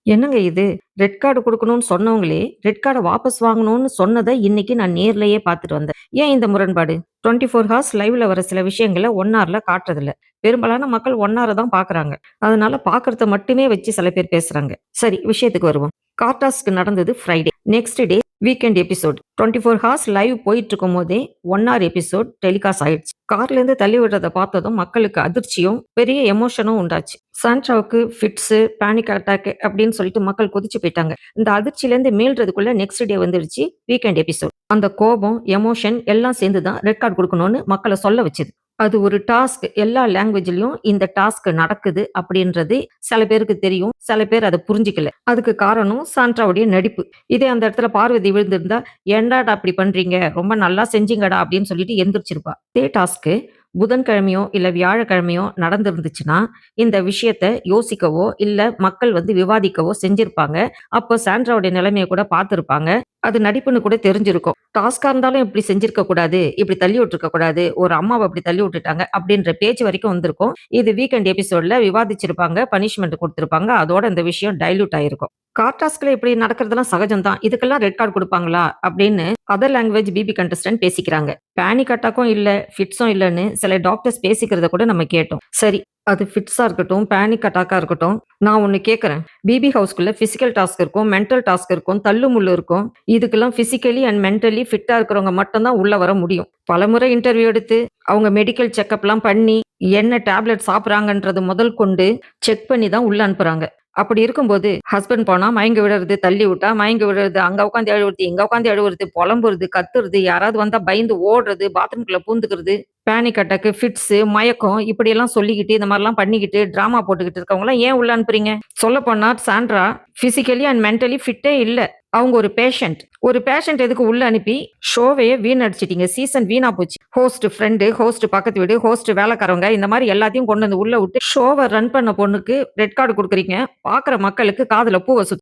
என்னங்க இது? Red card குடுக்கணும்னு சொன்னவங்களே, red கார்ட வாபஸ் வாங்கணும்னு சொன்னத இன்னைக்கு நான் நேர்லயே பார்த்துட்டு வந்தேன். ஏன் இந்த முரண்பாடு? 24 ஹார்ஸ் லைவ்ல வர சில விஷயங்கள 1 ஹார்ல காட்டுறதில்ல. பெரும்பாலான மக்கள் 1 ஹார தான் பார்க்குறாங்க. அதனால பார்க்கறத மட்டுமே வச்சு சில பேர் பேசுறாங்க. சரி, விஷயத்துக்கு வருவோம். கார்டாஸ்க்கு நடந்தது Friday. Next day weekend episode. 24 hours live போயிட்டு இருக்கும்போதே 1 ஹார் எபிசோட் டெலிகாஸ்ட் ஆயிடுச்சு. கார்லேருந்து தள்ளி விடுறத பார்த்ததும் மக்களுக்கு அதிர்ச்சியும், பெரிய எமோஷனும் உண்டாச்சு. சாண்ட்ராவுக்கு ஃபிட்ஸு, பேனிக் அட்டாக் அப்படின்னு சொல்லிட்டு மக்கள் கொதிச்சு போயிட்டாங்க. இந்த அதிர்ச்சியிலேருந்து மீள்றதுக்குள்ள நெக்ஸ்ட் டே வந்துடுச்சு வீக்கெண்ட் எபிசோட். அந்த கோபம், எமோஷன் எல்லாம் சேர்ந்து தான் ரெட் கார்ட் குடுக்கணும்னு மக்கள சொல்ல வச்சது. அது ஒரு டாஸ்க். எல்லா லாங்குவேஜ்லயும் இந்த டாஸ்க் நடக்குது அப்படின்றது சில பேருக்கு தெரியும். சில பேர் அத புரிஞ்சுக்கல. அதுக்கு காரணம் சாண்ட்ராவுடைய நடிப்பு. இதே அந்த இடத்துல பார்வதி விழுந்திருந்தா, "ஏன்டாடா அப்படி பண்றீங்க? ரொம்ப நல்லா செஞ்சீங்கடா" அப்படின்னு சொல்லிட்டு எந்திரிச்சிருப்பா. இதே டாஸ்க்கு புதன்கிழமையோ, இல்ல வியாழக்கிழமையோ நடந்திருந்துச்சுன்னா, இந்த விஷயத்த யோசிக்கவோ, இல்ல மக்கள் விவாதிக்கவோ செஞ்சிருப்பாங்க. அப்போ சாண்ட்ராவுடைய நிலைமைய கூட பார்த்திருப்பாங்க. அது நடிப்புன்னு கூட தெரிஞ்சிருக்கும். டாஸ்க்கா இருந்தாலும் இப்படி செஞ்சிருக்க கூடாது. இப்படி தள்ளி விட்டுருக்க கூடாது. ஒரு அம்மாவ இப்படி தள்ளி விட்டுட்டாங்க அப்படின்ற பேச்சு வரைக்கும் வந்திருக்கும். இது வீக்கெண்ட் எபிசோட்ல விவாதிச்சிருப்பாங்க. பனிஷ்மென்ட் குடுத்திருப்பாங்க. அதோட இந்த விஷயம் டைல்யூட் ஆயிருக்கும். கார் டாஸ்க்ல இப்படி நடக்கிறதெல்லாம் சகஜம் தான். இதுக்கெல்லாம் ரெட் கார்ட் குடுப்பாங்களா? அப்படின்னு அதர் லாங்குவேஜ் பிபி கண்டஸ்டன்ட் பேசிக்கிறாங்க. பேனிக் அட்டாக்கும் இல்ல, ஃபிட்ஸும் இல்லன்னு சில டாக்டர்ஸ் பேசிக்கிறத கூட நம்ம கேட்டோம். சரி, அது ஃபிட்ஸா இருக்கட்டும், பேனிக் அட்டாக்கா இருக்கட்டும், நான் ஒண்ணு கேட்கிறேன். பிபி ஹவுஸ்க்குள்ள பிசிக்கல் டாஸ்க் இருக்கும், மென்டல் டாஸ்க் இருக்கும், தள்ளுமுள்ளு இருக்கும். இதுக்கெல்லாம் பிசிக்கலி அண்ட் மென்டலி ஃபிட்டா இருக்கிறவங்க மட்டும் தான் உள்ள வர முடியும். பலமுறை இன்டர்வியூ எடுத்து, அவங்க மெடிக்கல் செக்கப்லாம் பண்ணி, என்ன டேப்லெட் சாப்பிடுறாங்கன்றது முதல் கொண்டு செக் பண்ணி தான் உள்ள அனுப்புறாங்க. அப்படி இருக்கும்போது, ஹஸ்பண்ட் போனா மயங்கி விழுறது, தள்ளி விட்டா மயங்கி விழுறது, அங்க உட்காந்து அழுவுறது, இங்க உட்காந்து அழுவுறது, புலம்புறது, கத்துறது, யாராவது வந்தா பயந்து ஓடுறது, பாத்ரூம்குள்ள பூந்துக்கிறது, பேனிக் அட்டாக், ஃபிட்ஸ், மயக்கம் இப்படியெல்லாம் சொல்லிக்கிட்டு, இந்த மாரிலாம் பண்ணிக்கிட்டு, டிராமா போட்டுக்கிட்டு இருக்கவங்கலாம் ஏன் உள்ள அனுப்புறீங்க? சொல்லப்போனா சாண்ட்ரா பிசிக்கலி அண்ட் மென்டலி ஃபிட்டே இல்ல. அவங்க ஒரு பேஷண்ட். ஒரு பேஷண்ட் எதுக்கு உள்ள அனுப்பி ஷோவையே வீணடிச்சிட்டீங்க. சீசன் வீணா போச்சு. ஹோஸ்ட் ஃப்ரெண்டு, ஹோஸ்ட் பக்கத்து வீடு, ஹோஸ்ட் வேலைக்காரவங்க இந்த மாரி எல்லாத்தையும் கொண்டு வந்து உள்ள விட்டு ஷோவ ரன் பண்ண பொண்ணுக்கு ரெட் கார்டு குடுக்குறீங்க. பார்க்குற மக்களுக்கு காதுல பூவ